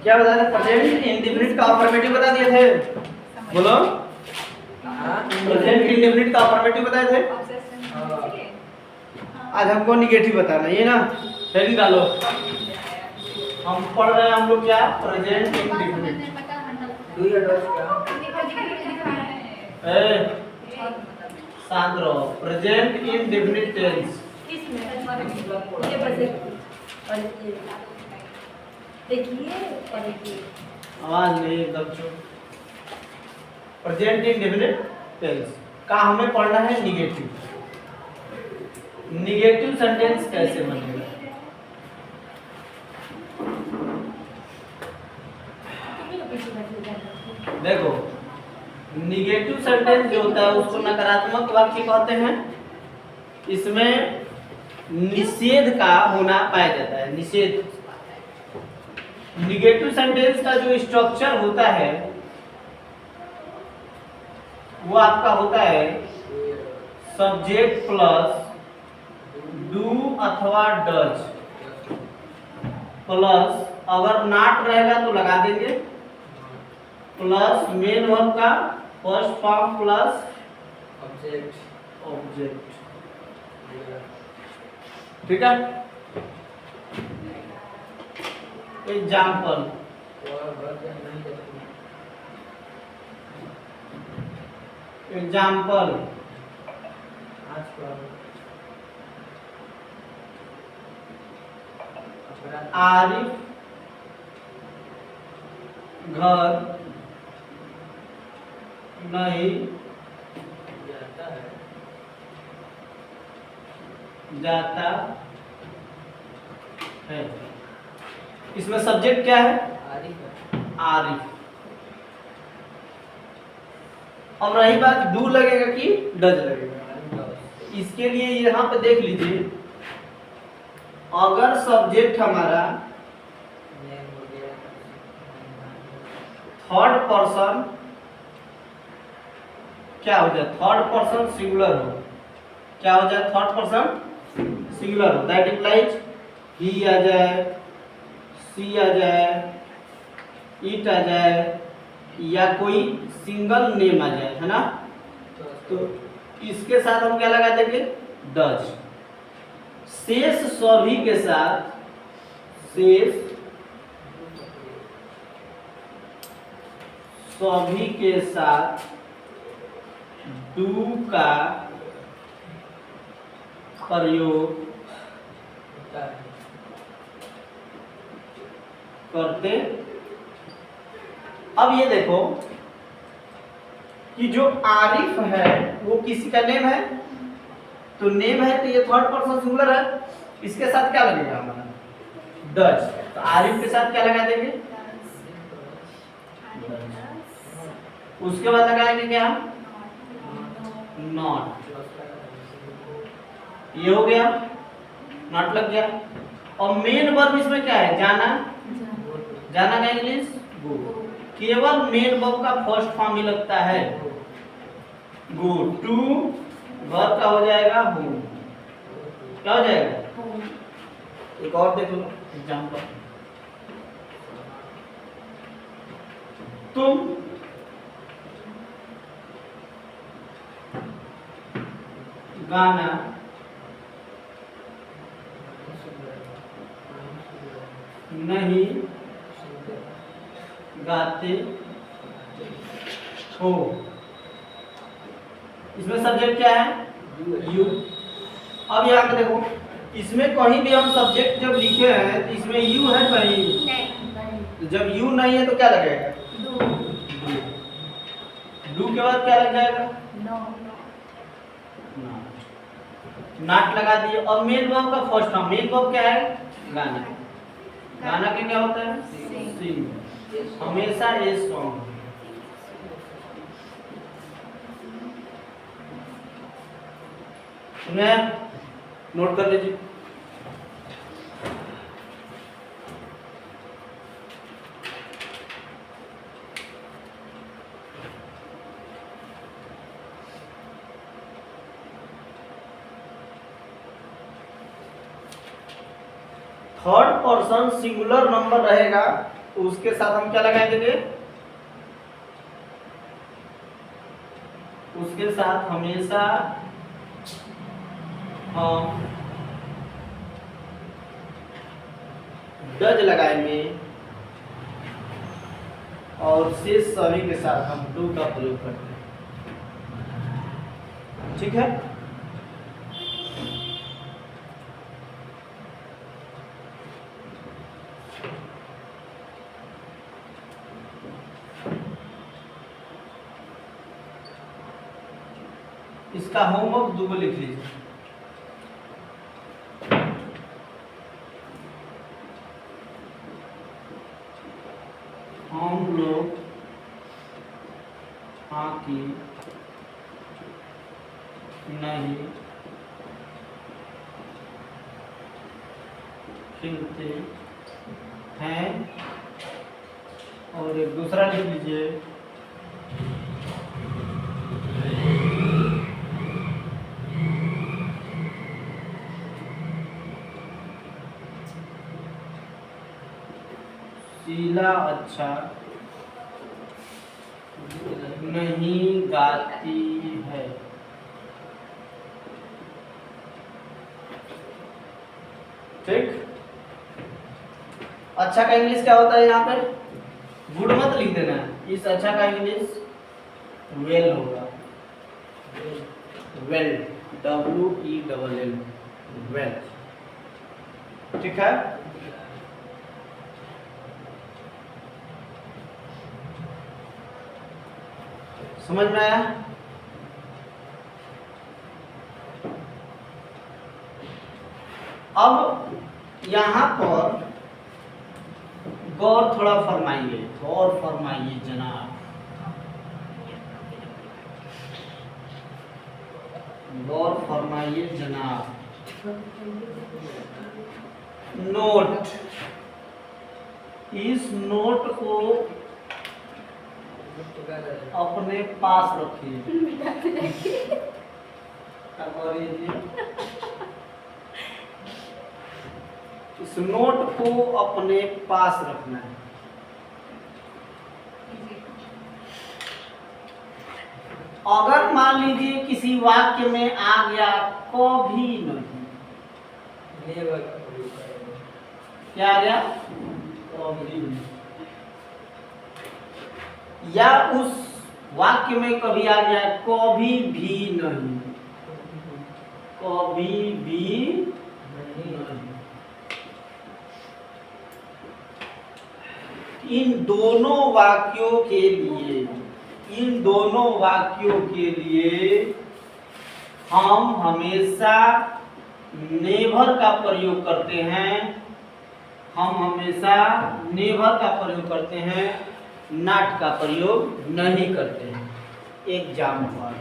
क्या बताया था? प्रेजेंट इंडेफिनिट का अफर्मेटिव बता दिए थे। बोलो, प्रेजेंट इंडेफिनिट का अफर्मेटिव बताए थे। आज हमको निगेटिव बताना, ये ना हेडिंग डालो। हम पढ़ रहे हैं, हम लोग क्या, प्रेजेंट इंडेफिनिट। शांत रहो। प्रेजेंट इंडेफिनिट टेंस आवाज नहीं, एकदम चुप। प्रेजेंट इंडेफिनिट टेंस का हमें पढ़ना है निगेटिव। निगेटिव सेंटेंस कैसे बनेगा? देखो, निगेटिव सेंटेंस जो होता है उसको नकारात्मक वाक्य कहते हैं। इसमें निषेध का होना पाया जाता है। निषेध, निगेटिव सेंटेंस का जो स्ट्रक्चर होता है वो आपका होता है सब्जेक्ट प्लस डू अथवा डज प्लस, अगर नॉट रहेगा तो लगा देंगे, प्लस मेन वर्ब का फर्स्ट फॉर्म प्लस ऑब्जेक्ट। ठीक है। एग्जाम्पल, एग्जाम्पल आरिफ घर नहीं जाता है। इसमें सब्जेक्ट क्या है? आरिफ। अब रही बात डू लगेगा कि डज लगेगा। इसके लिए यहाँ पे देख लीजिए, अगर सब्जेक्ट हमारा थर्ड पर्सन क्या हो जाए, थर्ड पर्सन सिंगुलर हो, क्या हो जाए, थर्ड पर्सन सिंगुलर हो, दैट इम्प्लाइज ही आ जाए, सी आ जाए, इट आ जाए, या कोई सिंगल नेम आ जाए, है ना। तो इसके साथ हम क्या लगा देंगे, डज। शेष सभी के साथ, शेष सभी के साथ डू का प्रयोग करते। अब ये देखो कि जो आरिफ है वो किसी का नेम है, तो नेम है तो ये थर्ड पर्सन सिंगुलर है, इसके साथ क्या लगेगा हमारा, डज। तो आरिफ के साथ क्या लगा देंगे, उसके बाद लगाएंगे क्या, नॉट। ये हो गया, नॉट लग गया। और मेन वर्ब इसमें क्या है, जाना, जाना का इंग्लिश गो। केवल मेन वर्ब का फर्स्ट फॉर्म ही लगता है गो। टू वर्ब का हो जाएगा हूँ, क्या हो जाएगा। एक और देख लो एग्जांपल, तुम गाना नहीं गाते हो। इसमें सब्जेक्ट क्या है, यू। अब यहाँ पे देखो, इसमें कहीं भी हम सब्जेक्ट जब लिखे हैं तो इसमें यू है कहीं नहीं। जब यू नहीं है तो क्या लगेगा, डू के बाद क्या लग जाएगा, नॉट लगा दिए। और मेन वर्ब का फर्स्ट फॉर्म, मेन वर्ब क्या है, गाना। गाना के क्या होता है, सिंग। हमेशा ए सॉन्ग। सुने, नोट कर लीजिए। थर्ड पर्सन सिंगुलर नंबर रहेगा तो उसके साथ हम क्या लगा देंगे, उसके साथ हमेशा हम डज लगाएंगे और शेष सभी के साथ हम डू का प्रयोग करते हैं। ठीक है, इसका होमवर्क दो लिख लीजिए। हम लोग हॉकी नहीं खेलते हैं, और एक दूसरा लिख लीजिए, शीला अच्छा नहीं गाती है। ठीक, अच्छा का इंग्लिश क्या होता है यहाँ पे, गुड मत लिख देना, इस अच्छा का इंग्लिश वेल होगा, वेल, WELL, वेल। ठीक है, समझ में आया? अब यहाँ पर गौर थोड़ा फरमाइए, गौर फरमाइए जनाब, गौर फरमाइए जनाब। नोट, इस नोट को अपने पास रखिए। इस नोट को अपने पास रखना है। अगर मान लीजिए किसी वाक्य में आ गया कभी नहीं, क्या आ गया, कभी नहीं, या उस वाक्य में कभी आ गया कभी भी नहीं, कभी भी नहीं, इन दोनों वाक्यों के लिए, इन दोनों वाक्यों के लिए हम हमेशा नेवर का प्रयोग करते हैं, हम हमेशा नेवर का प्रयोग करते हैं, नॉट का प्रयोग नहीं करते हैं। एग्जाम्पल,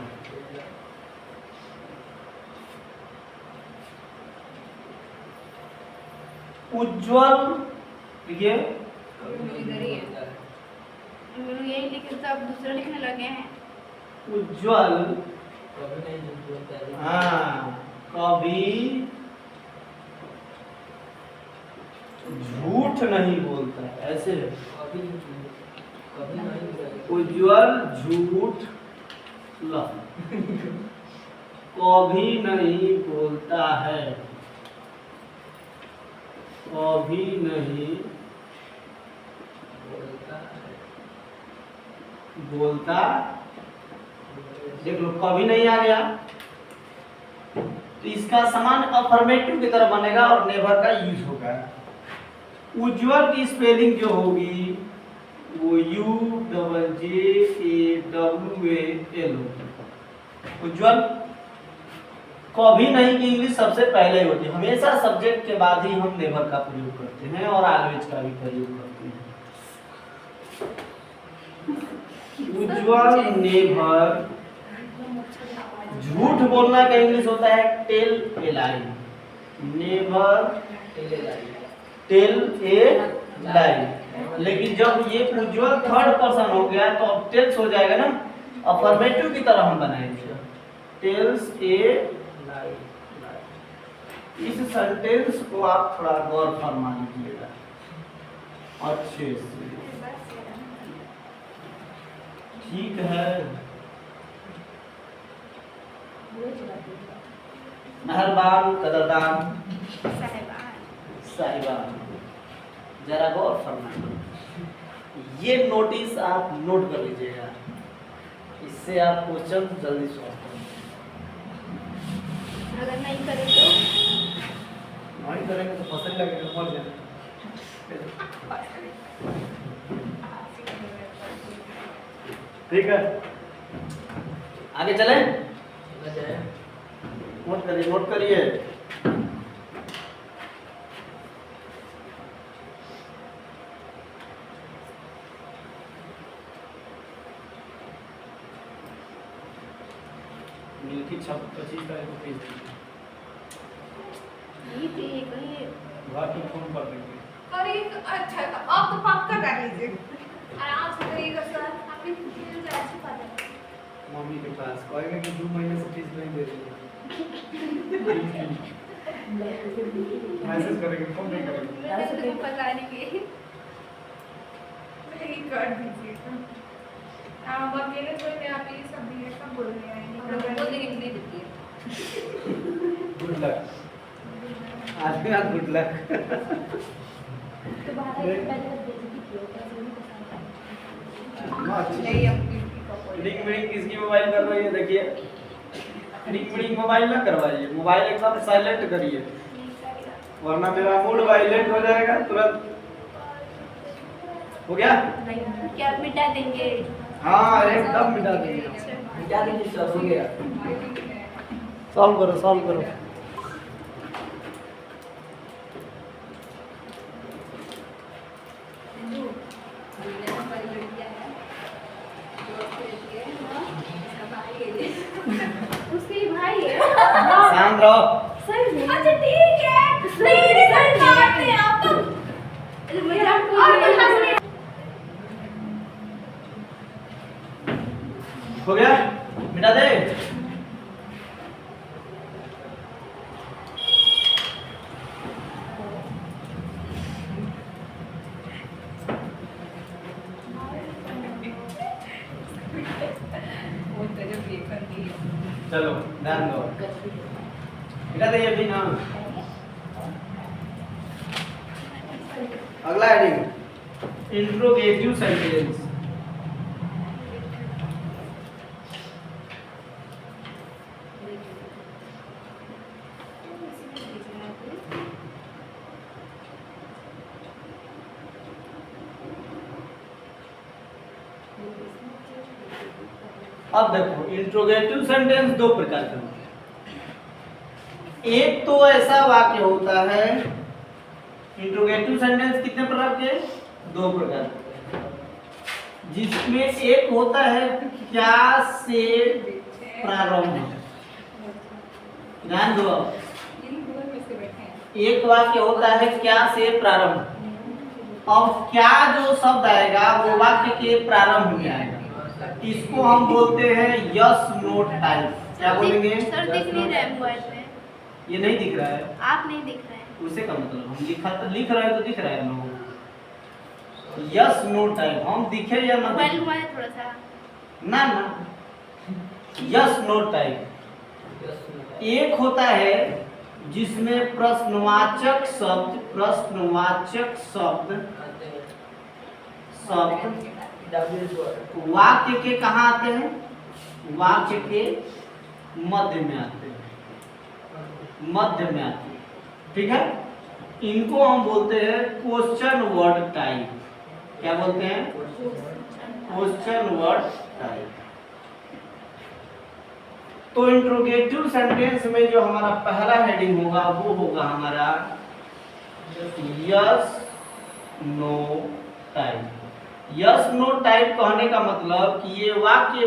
उज्ज्वल, ये यही लिखे तो आप दूसरा लिखने लगे हैं। उज्ज्वल कभी नहीं बोलता है, हाँ, कभी झूठ नहीं बोलता है, ऐसे उज्ज्वल झूठ कभी नहीं बोलता है, कभी नहीं बोलता। देख लो, कभी नहीं आ गया तो इसका समान अफर्मेटिव की तरह बनेगा और नेवर का यूज होगा। उज्ज्वल की स्पेलिंग जो होगी वो UJJAWAL होगी। उज्ज्वल, कभी नहीं की इंग्लिश सबसे पहले होती है, हमेशा सब्जेक्ट के बाद ही हम नेवर का प्रयोग करते हैं और ऑलवेज का भी प्रयोग करते हैं। उज्ज्वल नेवर, झूठ बोलना का इंग्लिश होता है tell a lie, never tell a lie. लेकिन जब ये उज्ज्वल थर्ड पर्सन हो गया तो अब टेल्स हो जाएगा ना, अफर्मेटिव की तरह हम बनाएंगे, टेल्स ए लाई। इस सेंटेंस को आप थोड़ा गौर फरमा लीजिएगा अच्छे से। ठीक है, मेहरबान, कदरदान साहिबान, जरा गौर फरमाइए। ये नोटिस आप नोट कर लीजिएगा, इससे आप क्वेश्चन जल्दी सॉल्व करेंगे। अगर नहीं करें तो नहीं करेंगे तो फसल लगेगा, मर जाएगा। ठीक है, आगे चलें। नोट करिए, नोट करिए। मिल्की 25 तारीख को भेज देंगे, नहीं तो ये कहीं घर पे फोन कर देंगे। करिए। अच्छा तो आप तो पक्का कर लीजिए, आराम से करिएगा सर। आप भी खेल जा ऐसे पा जाए मम्मी के पास कहेगा कि 2 महीने से फीस नहीं दे रही है। मैसेज करेंगे, फोन नहीं करेंगे। मेरे को पता नहीं नहीं कर दीजिए। आप अकेले तो मैं आप ये सब भी सब बोलने आएंगे, बोल देंगे नहीं देती है। गुड लक, आज भी आप गुड लक। तो बाहर एक पहले बेइज्जती की होता है नहीं अपनी रिंग मिंग किसकी मोबाइल कर रही है, देखिए। रिंग मिंग मोबाइल ना करवाइए, मोबाइल एकदम साइलेंट करिए, वरना मेरा मूड वायलेंट हो जाएगा तुरंत। हो गया? क्या मिटा देंगे? हाँ, एकदम मिटा देंगे। मिटा दीजिए सर, हो गया। सॉल्व करो, सॉल्व करो। उसके भाई है। शांत रहो। सही में? अच्छा ठीक है, मेरे घर मारते हैं आप तो। मजाक हो गया? मिटा दे। चलो ध्यान दो, मिटा दे ये भी ना। अगला हेडिंग, इंट्रोगेटिव सेंटेंस। अब देखो, इंट्रोगेटिव सेंटेंस दो प्रकार के होते हैं। एक तो ऐसा वाक्य होता है, इंट्रोगेटिव सेंटेंस कितने प्रकार के? दो प्रकार के, जिसमें एक होता है क्या से प्रारंभ। ध्यान दो, एक वाक्य होता है क्या से प्रारंभ। अब क्या जो शब्द आएगा वो वाक्य के प्रारंभ में आएगा, इसको हम बोलते हैं यस नो टाइप। क्या बोलेंगे? सर दिख नहीं रहा है मोबाइल में। ये नहीं दिख रहा है, आप नहीं दिख रहे हैं। उसे का मतलब हम लिख रहे हैं तो दिख रहा है ना। यस नो टाइप हम दिखे या ना मोबाइल दिखे? घुमाए थोड़ा सा। ना ना, यस नो टाइप एक होता है जिसमें प्रश्नवाचक शब्द वाक्य के कहाँ आते हैं? वाक्य के मध्य में आते हैं, ठीक है। इनको हम बोलते हैं क्वेश्चन वर्ड टाइप। क्या बोलते हैं? Question word type. तो इंट्रोगेटिव सेंटेंस में जो हमारा पहला हेडिंग होगा वो होगा हमारा yes no type. Yes no type कहने का मतलब कि ये वाक्य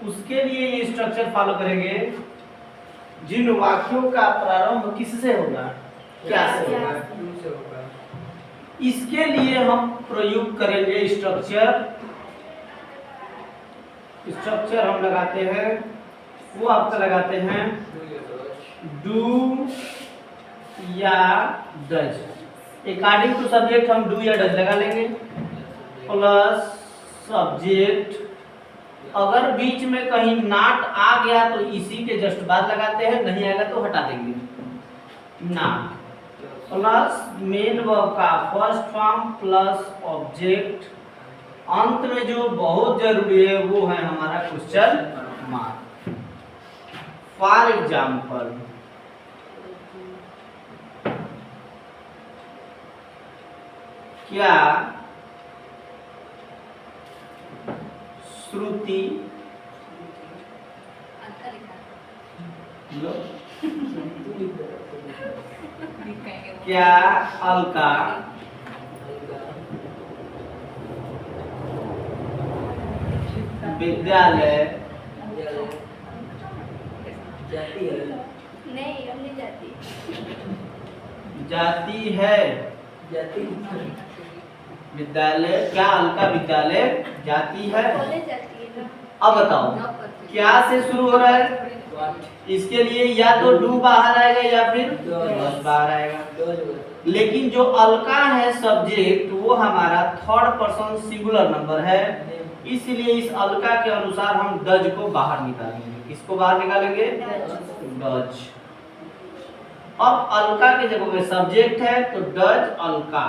उसके लिए ये स्ट्रक्चर फॉलो करेंगे जिन वाक्यों का प्रारंभ किससे होगा? क्या से होगा। इसके लिए हम प्रयोग करेंगे स्ट्रक्चर हम लगाते हैं, वो आपका लगाते हैं डू या डज। अकॉर्डिंग टू सब्जेक्ट हम डू या डज लगा लेंगे प्लस सब्जेक्ट। अगर बीच में कहीं नॉट आ गया तो इसी के जस्ट बाद लगाते हैं, नहीं आएगा तो हटा देंगे। नॉट प्लस मेन वर्ब का फर्स्ट फॉर्म प्लस ऑब्जेक्ट। अंत में जो बहुत जरूरी है वो है हमारा क्वेश्चन मार्क। फॉर एग्जाम्पल क्या श्रुति लो, क्या अलका विद्यालय जाती है। नहीं अब नहीं जाती। जाती है। जाती विद्यालय, क्या अलका विद्यालय जाती है। कॉलेज जाती है ना। अब बताओ क्या से शुरू हो रहा है, इसके लिए या तो डू बाहर आएगा या फिर डज बाहर आएगा। लेकिन जो अलका है सब्जेक्ट वो हमारा थर्ड पर्सन सिंगुलर नंबर है, इसलिए इस अलका के अनुसार हम डज को बाहर निकालेंगे। किसको बाहर निकालेंगे? डज। अब अलका की जगह पे सब्जेक्ट है तो डज अलका।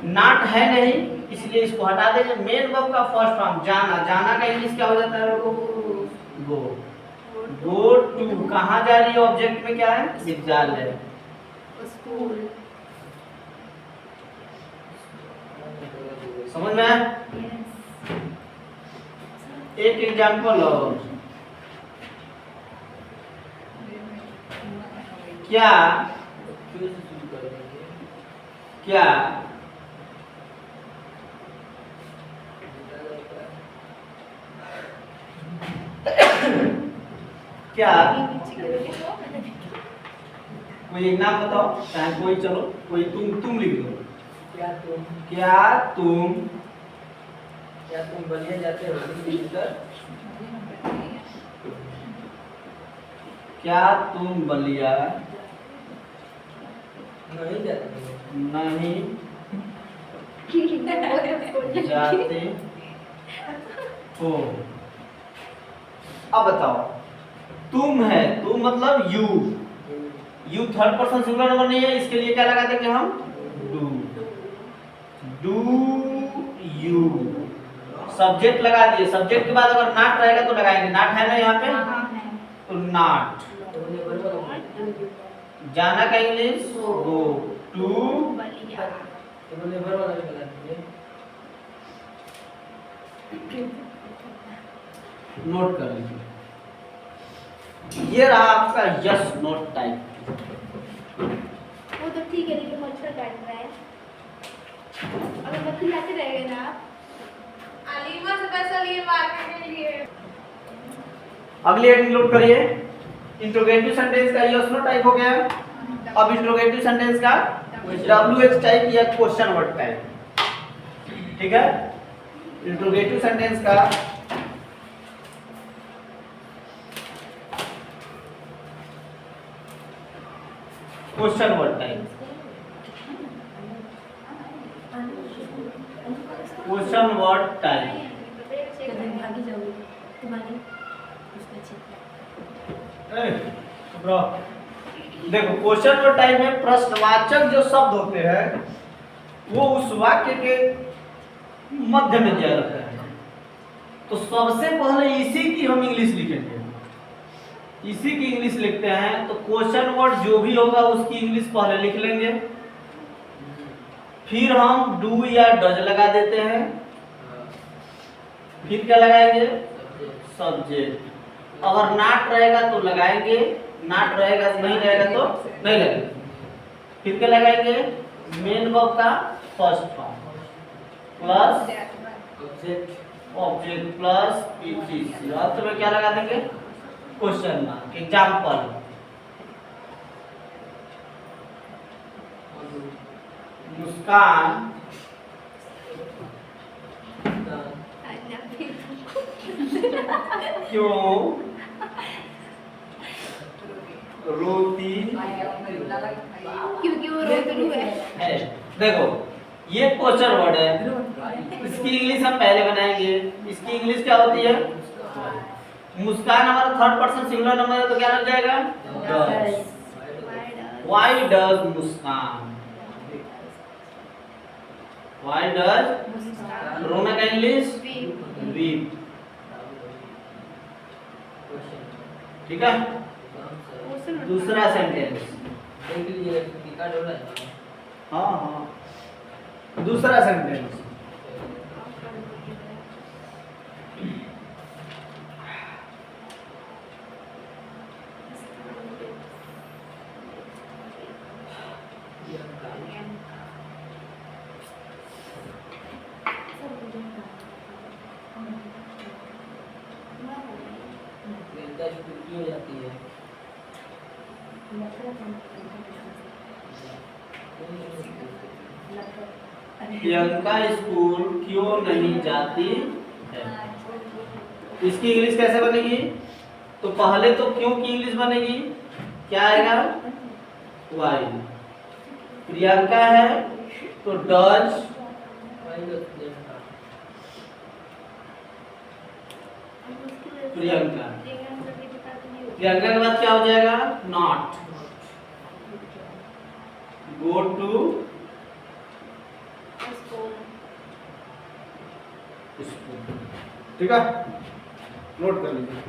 नॉट है नहीं इसलिए इसको हटा देंगे। मेन वर्ब का फर्स्ट फॉर्म जाना, जाना का इंग्लिश क्या हो जाता है? गो। गो टू कहाँ जा रही है? ऑब्जेक्ट में क्या है? विद्यालय। स्कूल। समझ में आया? एक एग्जांपल और, क्या क्या क्या कोई एक नाम बताओ, चाहे कोई, चलो कोई तुम लिख दो। क्या तुम बलिया जाते हो? क्या तुम बलिया नहीं जाते नहीं जाते हो। अब बताओ तुम है, तुम मतलब you. You third person singular number नहीं है, इसके लिए क्या लगा देंगे हम? डू। Do you. सब्जेक्ट लगा दिए, सब्जेक्ट के बाद अगर नॉट रहेगा तो लगाएंगे। नॉट है ना यहाँ पे तो नॉट। जाना का इंग्लिश गो टू। नोट कर लीजिए, ये रहा आपका यस नोट टाइप। वो तो ठीक है लेकिन मच्छर काट रहा है। अगर मच्छर लाते रहेंगे ना अलीमा से पैसा लिए मारने के लिए। अगली हेडिंग नोट करिए। इंट्रोगेटिव सेंटेंस का यस नो टाइप हो गया। अब इंट्रोगेटिव सेंटेंस का WH टाइप या क्वेश्चन वर्ड टाइप। ठीक है, इंट्रोगेटिव सेंटेंस का question word type. Question word type. देखो क्वेश्चन वर्ड टाइप में प्रश्नवाचक जो शब्द होते हैं वो उस वाक्य के मध्य में दिया रहता है। तो सबसे पहले इसी की हम इंग्लिश लिखेंगे, इसी की इंग्लिश लिखते हैं। तो क्वेश्चन वर्ड जो भी होगा उसकी इंग्लिश पहले लिख लेंगे, फिर हम डू या डज लगा देते हैं, फिर क्या लगाएंगे? सब्जेक्ट। अगर नॉट रहेगा तो लगाएंगे, नॉट रहेगा नहीं रहेगा तो नहीं लगेगा। फिर क्या लगाएंगे? मेन वर्ब का first form plus object plus etc. अंत में क्या लगा देंगे? Question mark. एग्जाम्पल मुस्कान क्यों रोती क्योंकि वो रोतरू है। देखो ये क्वेश्चन वर्ड है, इसकी इंग्लिश हम पहले बनाएंगे। इसकी इंग्लिश क्या होती है? मुस्कान हमारा थर्ड पर्सन सिंगुलर नंबर है तो क्या लग जाएगा? Does. Why does Muskan? Why does रोना का इंग्लिश? वीप। ठीक है, दूसरा सेंटेंस। देख लीजिए रिकॉर्ड हो रहा है। हाँ हाँ, दूसरा सेंटेंस। प्रियंका स्कूल क्यों जाती है? प्रियंका स्कूल क्यों नहीं जाती है? इसकी इंग्लिश कैसे बनेगी? तो पहले तो क्यों की इंग्लिश बनेगी, क्या आएगा? वाई। प्रियंका है तो डज प्रियंका। प्रियंका के बाद क्या हो जाएगा? नॉट। Go to school. ठीक है, नोट कर लीजिए।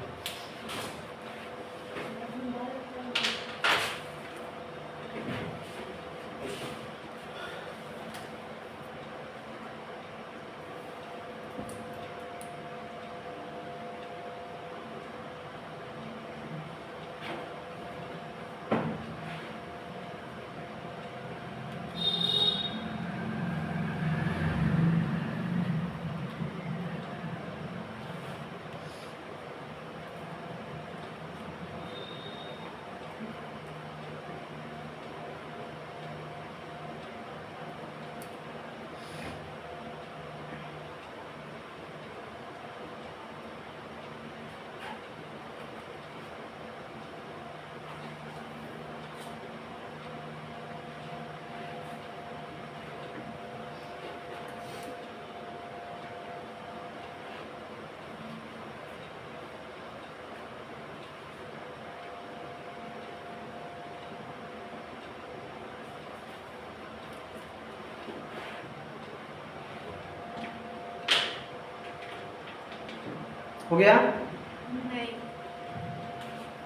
हो गया? नहीं,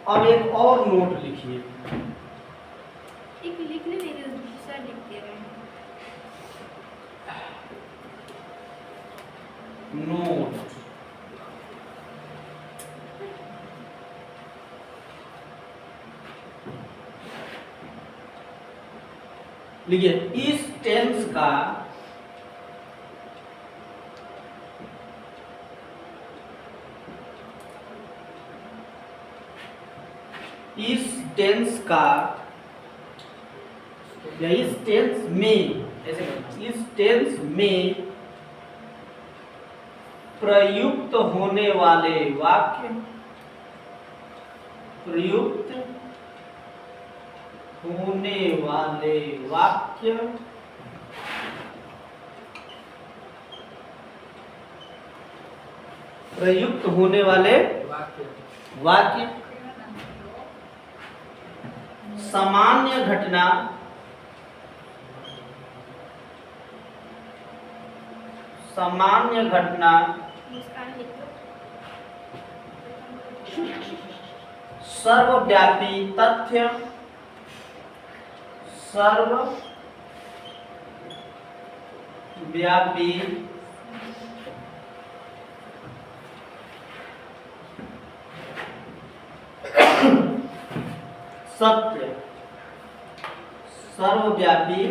अब एक और नोट लिखिए। एक लिखने नहीं दे, दूसरा लिख दे रहे हैं। नोट लिखिए, इस टेंस का या इस टेंस में, ऐसे करना, इस टेंस में प्रयुक्त होने वाले वाक्य, प्रयुक्त होने वाले वाक्य प्रयुक्त होने वाले वाक्य सामान्य घटना मुस्कान लिख लो। सर्वव्यापी तथ्य, सर्वव्यापी सत्य, सर्वव्यापी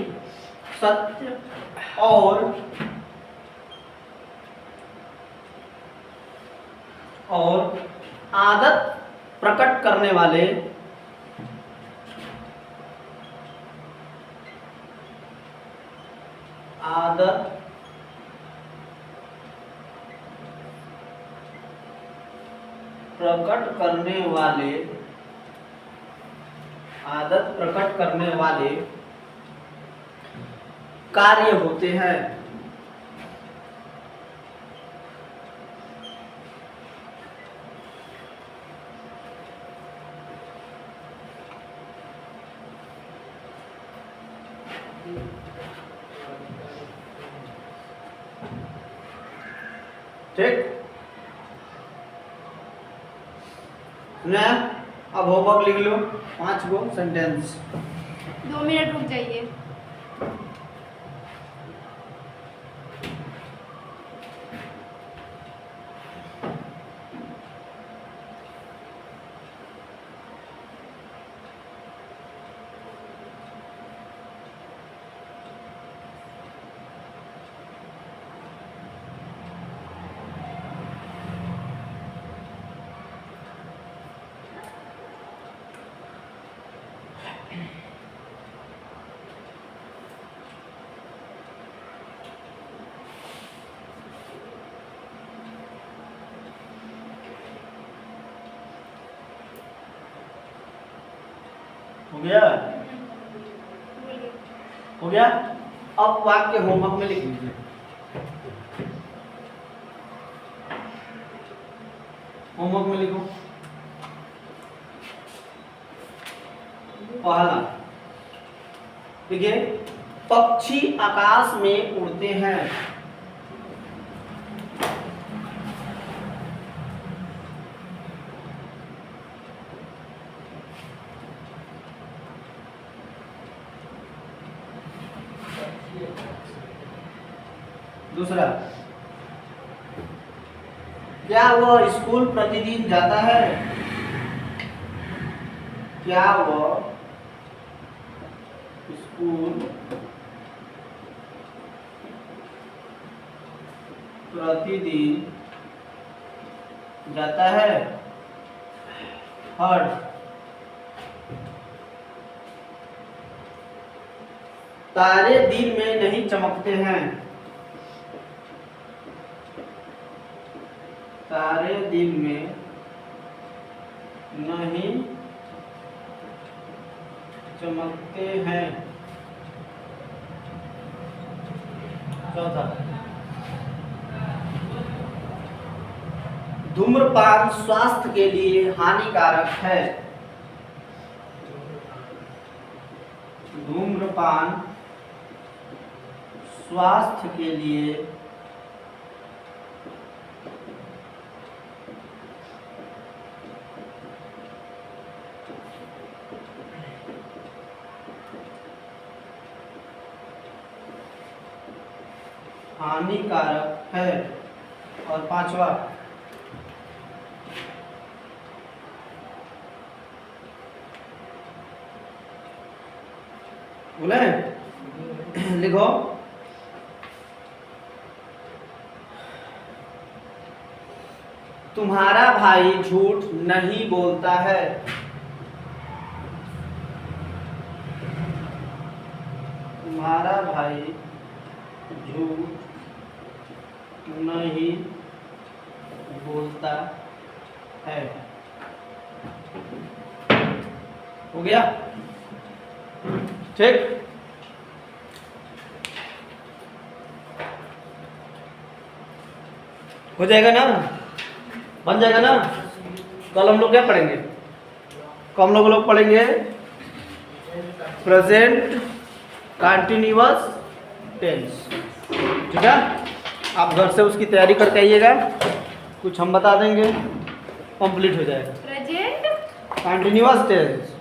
सत्य और आदत प्रकट करने वाले आदत प्रकट करने वाले कार्य होते हैं। ठीक, सुना? अब होमवर्क लिख लो 5 गो सेंटेंस। 2 मिनट रुक जाइए। हो गया? बोलिए। हो गया? अब वाक्य होमवर्क में लिख लीजिए। होमवर्क में लिखो। पहला देखिए, पक्षी आकाश में उड़ते हैं। दूसरा, क्या वह स्कूल प्रतिदिन जाता है? क्या वह स्कूल प्रतिदिन जाता है? थर्ड, तारे दिन में नहीं चमकते हैं। तारे दिन में नहीं चमकते हैं। चौथा, धूम्रपान स्वास्थ्य के लिए हानिकारक है। धूम्रपान स्वास्थ्य के लिए हानिकारक है। और पांचवा, बोले लिखो, तुम्हारा भाई झूठ नहीं बोलता है। तुम्हारा भाई झूठ नहीं बोलता है। हो गया? ठीक, हो जाएगा ना? बन जाएगा ना? कल हम लोग क्या पढ़ेंगे? कल हम लोग पढ़ेंगे प्रेजेंट कंटिन्यूअस टेंस। ठीक है, आप घर से उसकी तैयारी करके आइएगा, कुछ हम बता देंगे, कंप्लीट हो जाएगा। Present continuous tense.